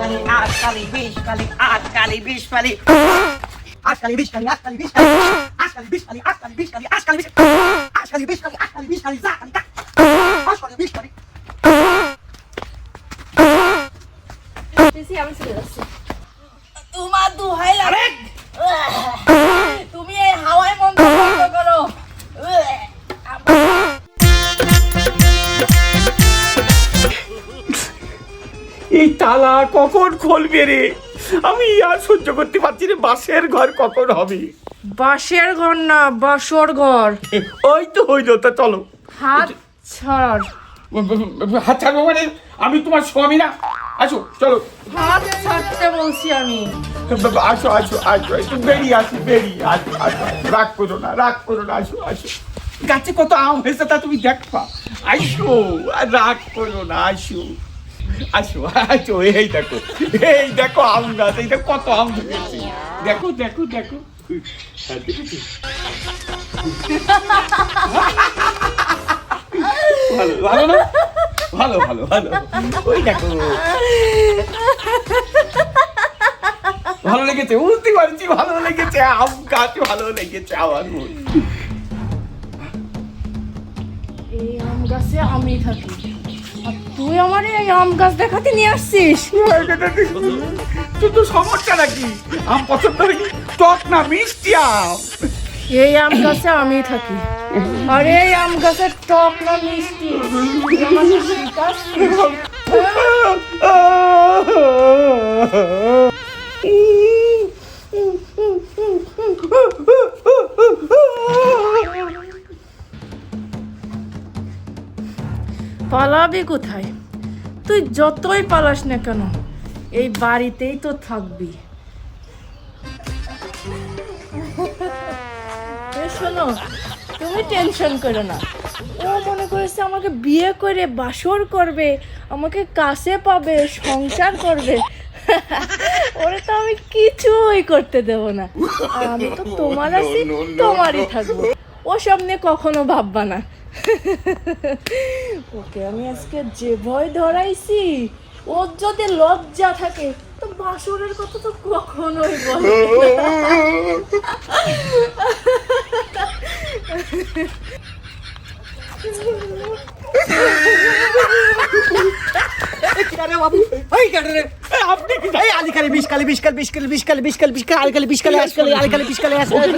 আজকালি বিষ কালি আজকালি বিষ কালি আজকালি বিষ কালি আজকালি বিষ কালি আজকালি বিষ কালি আজকালি বিষ কালি আজকালি বিষ আজকালি বিষ কালি আজকালি বিষ কালি যা কালি আজকালি বিষ কালি আমি চলে যাচ্ছি তোমার দুহাই লাগে তুমি এই হাওয়ায় মন বন্ধ করো এই তালা কখন খুলবে রে? আমি আর সহ্য করতে পারছি রে। বাসের ঘর কখন হবে? বাসের ঘর না বাসর ঘর। ওই তো হইল, তা চলো। হাত ছাড়। হাত ছাড়বো মানে? আমি তোমার স্বামী না? আসো চলো। হাত ছাড়তে বলছি আমি। আসো আসো আসো, একটু বেরিয়ে আসি, বেরিয়ে আসো আসো। রাগ করো না, রাগ করো না, আসো আসো। গাছে কত আম হয়েছে তা তুমি দেখবা। আসো, আর রাগ করো না, আসো আসো আসো। এই দেখো আম গাছ, এইটা কত আম ধরেছে। দেখো দেখো দেখো, দেখেছো? ভালো ভালো না? ভালো ভালো ভালো। ওই দেখো, ভালো লেগেছে, বুঝতে পারছি ভালো লেগেছে। আম গাছ ভালো লেগেছে আমার। এই আম গাছে আমি থাকি আর তুই আমার এই আম গাছ দেখাতে নিয়ে আসছিস। কিন্তু সমস্যা নাকি? আম পছন্দ নাকি? টক না মিষ্টি আম? এই আম গাছে আমি থাকি আর এই আম গাছের টক না মিষ্টি তুই আমাকে শিখাচ্ছিস। পালাবি কোথায়? তুই যতই পালাস না কেন এই বাড়িতেই তো থাকবি। শোনো, তুমি টেনশন করো না। ও মনে করেছে আমাকে বিয়ে করে বাসর করবে, আমাকে কাছে পাবে, সংসার করবে। ওরে তো আমি কিছুই করতে দেব না। আর আমি তো তোমার আছি, তোমারই থাকবো। ও সব নিয়ে কখনো ভাববা না। ওকে আমি আজকে যে ভয় ধরাইছি, ওর যদি লজ্জা থাকে তো বাসরের কথা তো কখনোই বলে না। আপনি কি এই আলিকালি বিষ কালি বিষ কালি বিষ কালি বিষ কালি বিষ কালি বিষ কালি আলিকালি বিষ কালি আজকালি আলিকালি বিষ কালি আজকালি।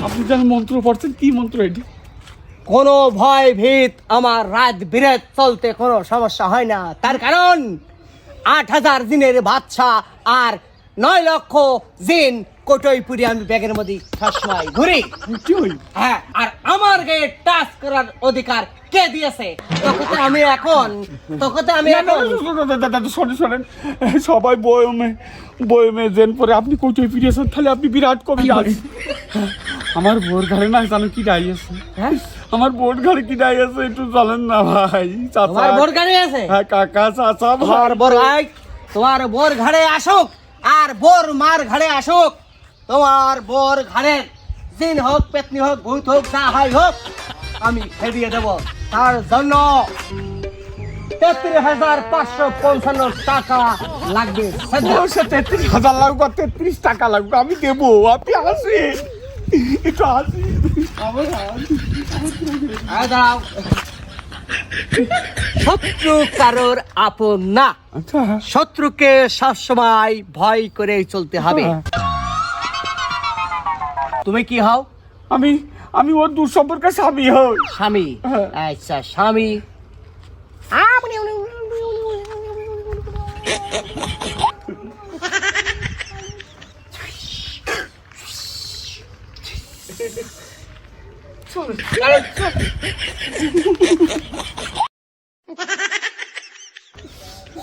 আপনি যেন মন্ত্র পড়ছেন, কি মন্ত্র এটি? কোনো ভয় ভীত আমার রাত বিরাত চলতে কোনো সমস্যা হয় না। তার কারণ ৮,০০০ জিনের বাদশা আর ৯ লক্ষ জিন কোটোই পুরি আমি ব্যাগের মধ্যে সবসময় ঘুরি। হ্যাঁ, আর আমার গায়ে টাচ করার অধিকার কে দিয়েছে? তোকে আমি এখন শোনেন, সবাই বয়মে জেন পরে আপনি কোচই ফিরিয়েছেন, তাহলে আপনি বিরাট কবি আছেন। আমার বোর ঘরে না জানো কি ডাই আছে? হ্যাঁ, আমার বোর ঘরে কি ডাই আছে একটু জানেন না ভাই? তোমার বোর ঘরে আছে? হ্যাঁ কাকা, চাচা, তোমার বোর ভাই, তোমার বোর ঘরে আসুক আর বোর মার ঘরে আসুক, তোমার বোর ঘরে জিন হোক, পেতনি হোক, ভূত হোক, যা হয় হোক, আমি ফেরিয়ে দেব। তার জন্য ৩৩,৫৫৫ টাকা লাগবে। ৩৩,০০০ লাগবে, ৩৩ টাকা লাগবে, আমি দেবো। আপনি আসেন, একটু আসেন। দাঁড়াও, শত্রু কারোর আপন না। আচ্ছা, শত্রুকে সবসময় ভয় করে চলতে হবে। তুমি কি হও? আমি ওর দূর সম্পর্কে স্বামী হই। স্বামী? আচ্ছা, স্বামী।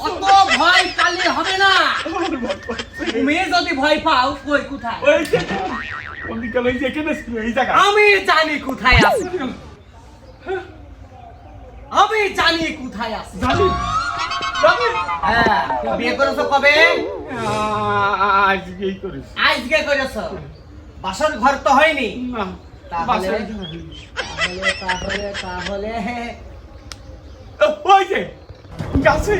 অত ভয় পালে হবে না। তুমি যদি ভয় পাও, কই কোথায়? ওই যে ওদিকে ওই যে এখানে ছিল, এই জায়গা। আমি জানি কোথায় আছে। আমি জানি কোথায় আছে। জানেন? হ্যাঁ, বিয়ে করেছো কবে? আজকেই করেছি। আজকে করেছো? বাসর ঘর তো হয়নি? না, তাহলে বাসায় তাহলে তাহলে তাহলে ওই যে গাছে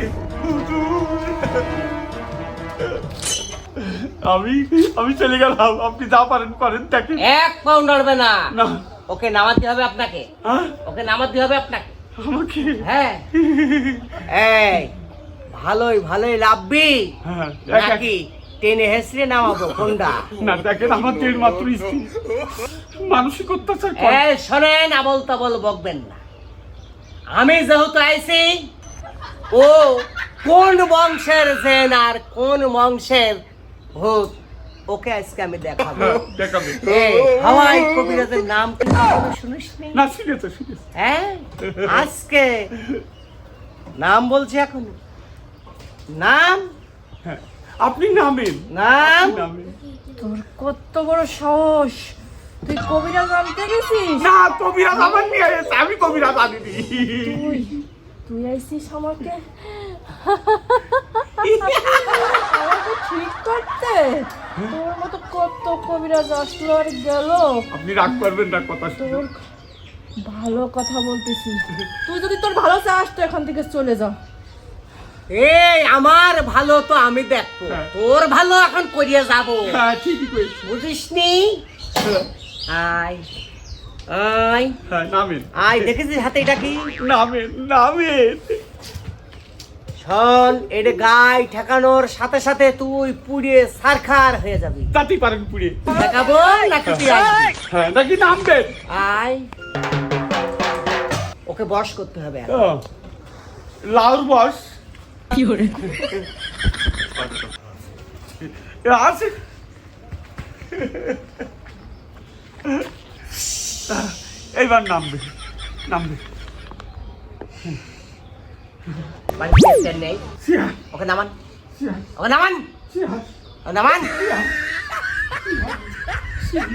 আমি আমি চলে গেলাম, আপনি যা পারেন করেন দেখেন। 1 পাউন্ড নড়বে না। না ওকে নামাতে হবে আপনাকে, হ্যাঁ? ওকে নামাতে হবে আপনাকে। আমাকে হ্যাঁ এই ভালোই ভালোই লাভবি হ্যাঁ, নাকি টেনে হেসড়ে নামাবো কোনটা? না দেখেন আমার দেড় মাত্র স্ত্রী মানসিক অত্যাচার করে। এই শোনেন, আবল তাবল বকবেন না। আমি যেহেতু আইছি, ও কোন বংশের জেন আর কোন বংশের ভূত, ওকে আজকে আমি দেখাবো। দেখাবে এই হাওয়াই কবিরাজের নাম কি কখনো শুনিসনি? না, শুনেছে শুনেছে। হ্যাঁ আজকে নাম বলছি এখন, নাম হ্যাঁ, আপনি নামেন নাম নামেন। তোর কত বড় সাহস, তুই কবিরাজ আনতে গেছিস? না কবিরাজ আমার নিয়ে এসে, আমি কবিরাজ আনিনি। তুই তুই আইছিস আমাকে আমাকে ঠিক করতে? তোর মতো কত কবিরাজ আসলো আর গেল। আপনি রাগ করবেন না কথা শুনে। তোর ভালো কথা বলতেছি, তুই যদি তোর ভালো চাস তো এখান থেকে চলে যা। এই আমার ভালো তো আমি দেখবো, হ্যাঁ। তোর ভালো এখন করিয়ে যাবো, হ্যাঁ ঠিকই করেছি। বুঝিসনি? হ্যাঁ, আয় আয় হ্যাঁ নামেন আয়, দেখেছিস হাতে এটা কি? নামেন নামেন। শোন, এটা গায়ে ঠেকানোর সাথে সাথে তুই পুড়িয়ে সারখার হয়ে যাবি। তাতেই পারেন পুড়ে। দেখাবো নাকি তুই আসবি? হ্যাঁ নাকি নামবেন? আয়, ওকে বশ করতে হবে এখন। লাউর বস কি করে? আছে এইবার নামবে নামবে। বাড়িতে তেল নেই, শিয়াল ওকে নামান, শিয়াল ওকে নামান, শিয়াল ওকে নামান। শিয়াল।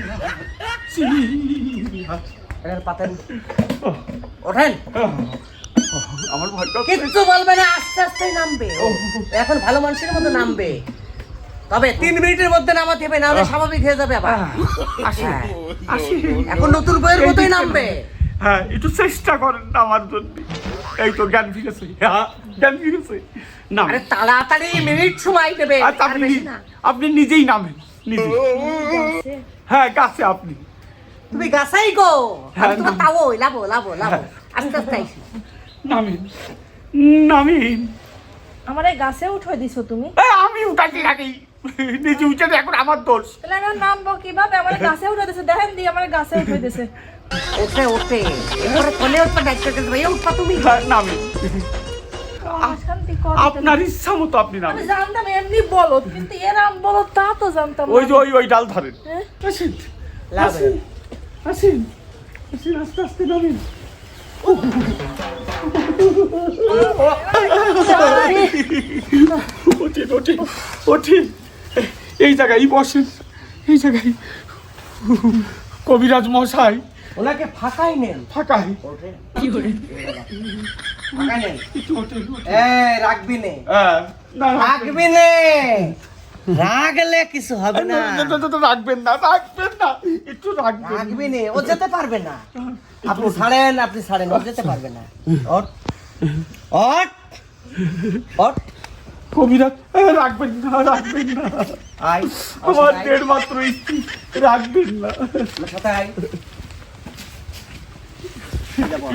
এখানে পাতেন, ওঠেন। আমার ভয় করছে। কিচ্ছু বলবে না, আস্তে আস্তে নামবে ও। এখন ভালো মানুষের মতো নামবে, তবে 3 মিনিটের মধ্যে নামাতে হবে, না হলে স্বাভাবিক হয়ে যাবে আবার। আসি হ্যাঁ, আসি। এখন নতুন বইয়ের মতোই নামবে। হ্যাঁ একটু চেষ্টা করেন আমার জন্য। এই তো জ্ঞান ফিরেছে, হ্যাঁ জ্ঞান ফিরেছে। না আরে তাড়াতাড়ি, মিনিট সময় দেবে, আচ্ছা, আর বেশি না। আপনি নিজেই নামেন নিজে। হ্যাঁ গাছে আপনি তুমি গাছাই গো, হ্যাঁ, আমি তোমার নাম। তাও লাবো লাবো লাবো, আস্তে আস্তে আইসি। নামেন নামেন। আমার এই গাছে উঠে দিছো তুমি? আমি উঠাচ্ছি নাকি? নিজে উঠে এখন আমার দোষ। তাহলে আমার নামবো কিভাবে? আমার গাছে উঠে দিছে, দেখেন দি আমার গাছে উঠে দিছে। ওঠে ওঠে, এরপরে কোলে উঠবা, ডাক্তার কাছে যাবে, উঠবা তুমি। হ্যাঁ, নামেন। শান্তি কর। আপনার ইচ্ছা মতো আপনি আমি নামেন। জানতাম এমনি বলো, কিন্তু এরাম বলো তা তো জানতাম ওই না। যে ওই ডাল ধরেন। হ্যাঁ? আসেন লাভে। আসেন আসেন আসেন, আস্তে আস্তে নামেন। ওঠেন ওঠেন ওঠেন, এই জায়গায় বসেন, এই জায়গায়। কবিরাজ মশাই ওনাকে ফাঁকাই নেন। ফাঁকাই। ওঠে, কি করে? ফাঁকা নেন। একটু ওঠেন, ওঠেন। রাখবি নে, হ্যাঁ, না, রাখবি নে, রাগলে কিছু হবে না। রাখবেন না রাখবেন না, একটু রাখবেন। রাখবি নে, ও যেতে পারবে না। আপনি ছাড়েন, আপনি ছাড়েন, ও যেতে পারবে না। ওঠ ওঠ ওঠ, কবিরাজ রাখবেন না রাখবেন না, আয় আমার দেড় মাত্র স্ত্রী, রাখবেন না। আমার সাথে আয়।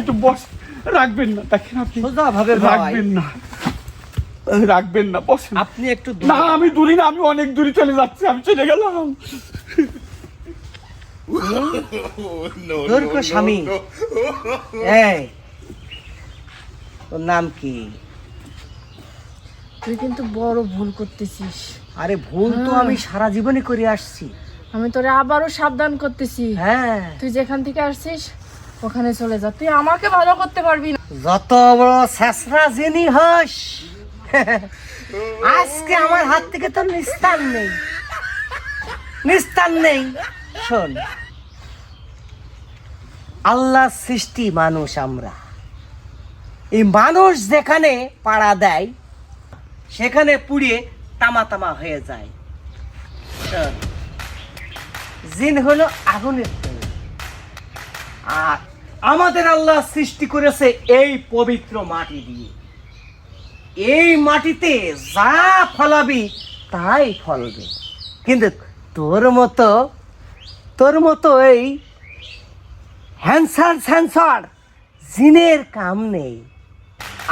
একটু বস, রাখবেন না, দেখেন আপনি সোজা ভাবে ভাই। রাখবেন না রাখবেন না, বসেন। আপনি একটু না আমি দূরে না, আমি অনেক দূরে চলে যাচ্ছি, আমি চলে গেলাম। দূর কর স্বামী। এই তোর নাম কি? তুই কিন্তু বড় ভুল করতেছিস। আরে ভুল তো আমি সারা জীবনই করে আসছি। আমি তোরে আবারও সাবধান করতেছি, হ্যাঁ, তুই যেখান থেকে আসছিস ওখানে চলে যা। তুই আমাকে ভালো করতে পারবি না। যত বড় শেষরা জেনি হস, আজকে আমার হাত থেকে তোর নিস্তার নেই, নিস্তার নেই। শোন, আল্লাহ সৃষ্টি মানুষ আমরা, এই মানুষ যেখানে পাড়া দেয় সেখানে পুড়িয়ে তামা তামা হয়ে যায়। শোন, জিন হলো আগুনের তৈরি, আর আমাদের আল্লাহ সৃষ্টি করেছে এই পবিত্র মাটি দিয়ে। এই মাটিতে যা ফলাবি তাই ফলবে, কিন্তু তোর মতো এই হ্যান্সার জিনের কাম নেই।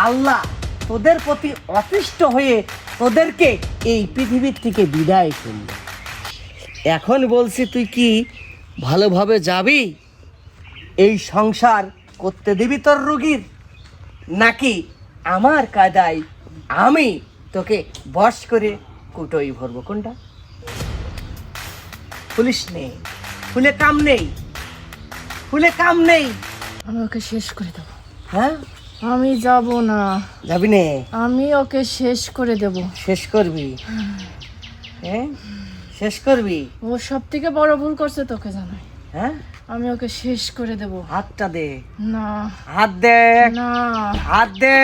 আল্লাহ তোদের প্রতি অতিষ্ঠ হয়ে তোদেরকে এই পৃথিবীর থেকে বিদায় করল। এখন বলছি, তুই কি ভালোভাবে যাবি? এই সংসার করতে দিবি তোর রুগীর, নাকি আমার কায়দায় আমি তোকে বশ করে কুটোই ভরবো? কোনটা? পুলিশ নেই, ফুলে কাম নেই। আমি ওকে শেষ করে দেবো। হ্যাঁ, আমি যাব না, যাবি নে? আমি ওকে শেষ করে দেব। শেষ করবি? হ্যাঁ, শেষ করবি? ও সব থেকে বড় ভুল করছে, তোকে জানাই। হ্যাঁ, আমি ওকে শেষ করে দেব। হাতটা দে। না, হাত দে, না, হাত দে।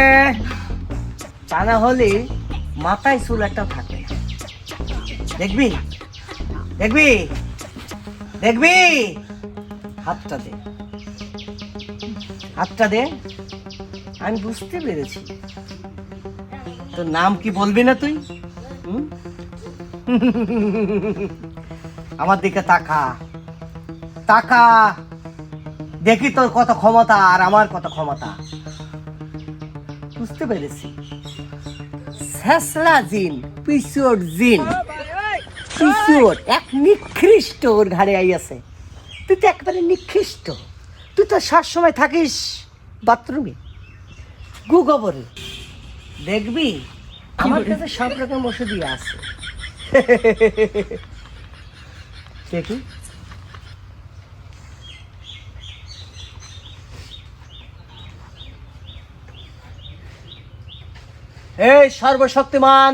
তা না হলে মাথায় চুল একটা থাকে। দেখবি দেখবি দেখবি হাতটা দে, হাতটা দে। আমি বুঝতে পেরেছি। তোর নাম কি বলবি না তুই? হুম? আমার দিকে তাকা, তাকা, দেখি তোর কত ক্ষমতা আর আমার কত ক্ষমতা। বুঝতে পেরেছি। শেষলা জিন, পিছুর জিন, পিছুর এক নিকৃষ্ট ওর ঘাড়ে আইয়াছে। তুই তো একবারে নিকৃষ্ট। তুই তো সবসময় থাকিস বাথরুমে, গু গোবরে। দেখবি আমার কাছে সব রকম ওষুধই আছে। দেখি এই সর্বশক্তিমান,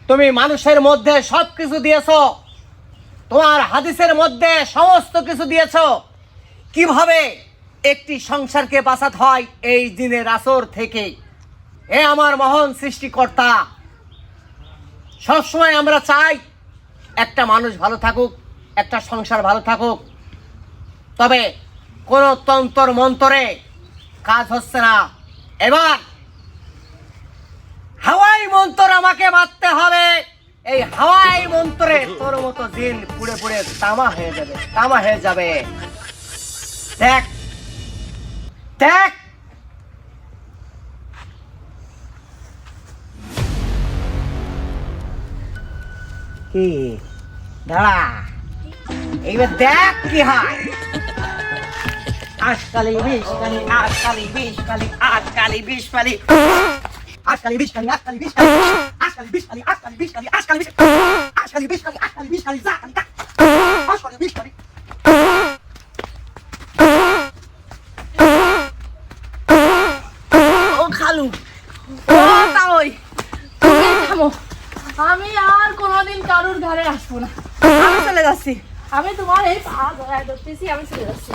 তুমি মানুষের মধ্যে সবকিছু দিয়েছো, তোমার হাদিসের মধ্যে সমস্ত কিছু দিয়েছো। কিভাবে একটি সংসারকে বাঁচাতে হয় এই জিনের আসর থেকে। এ আমার মহান সৃষ্টিকর্তা, সবসময় আমরা চাই একটা মানুষ ভালো থাকুক, একটা সংসার ভালো থাকুক। তবে কোনো তন্ত্র মন্ত্রে কাজ হচ্ছে না। এবার হাওয়াই মন্ত্র আমাকে মারতে হবে। এই হাওয়াই মন্ত্রে তোর মতো জিন পুড়ে পুড়ে তামা হয়ে যাবে, তামা হয়ে যাবে। দেখ দেখ, কি দাঁড়া, এইবার দেখ কি হয়। আজকালি বিষ কালি, আজকালি বিষ কালি, আজকালি বিষ কালি, আজকালি বিষ কালি, আজকালি বিষ কালি, আজকালি বিষ কালি, আজকালি বিষ কালি, আজকালি বিষ, আজকালি বিষ কালি, আজকালি বিষ কালি, যা কালি যা, আজকালি বিষ কালি। ও খালু, ও তাই তুমি থামো। আমি আর কোনোদিন কারুর ঘরে আসবো না। আমি চলে যাচ্ছি। আমি তোমার এই পা ধরায় ধরতেছি, আমি চলে যাচ্ছি।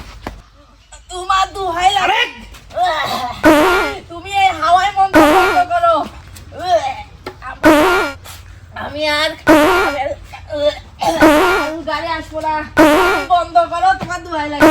তোমার দুহাই লাগে, তুমি এই হাওয়াই মন্ত্র বন্ধ করো। আমি আর গাড়ি আসবো না, বন্ধ করো, তোমার দুহাই লাগে।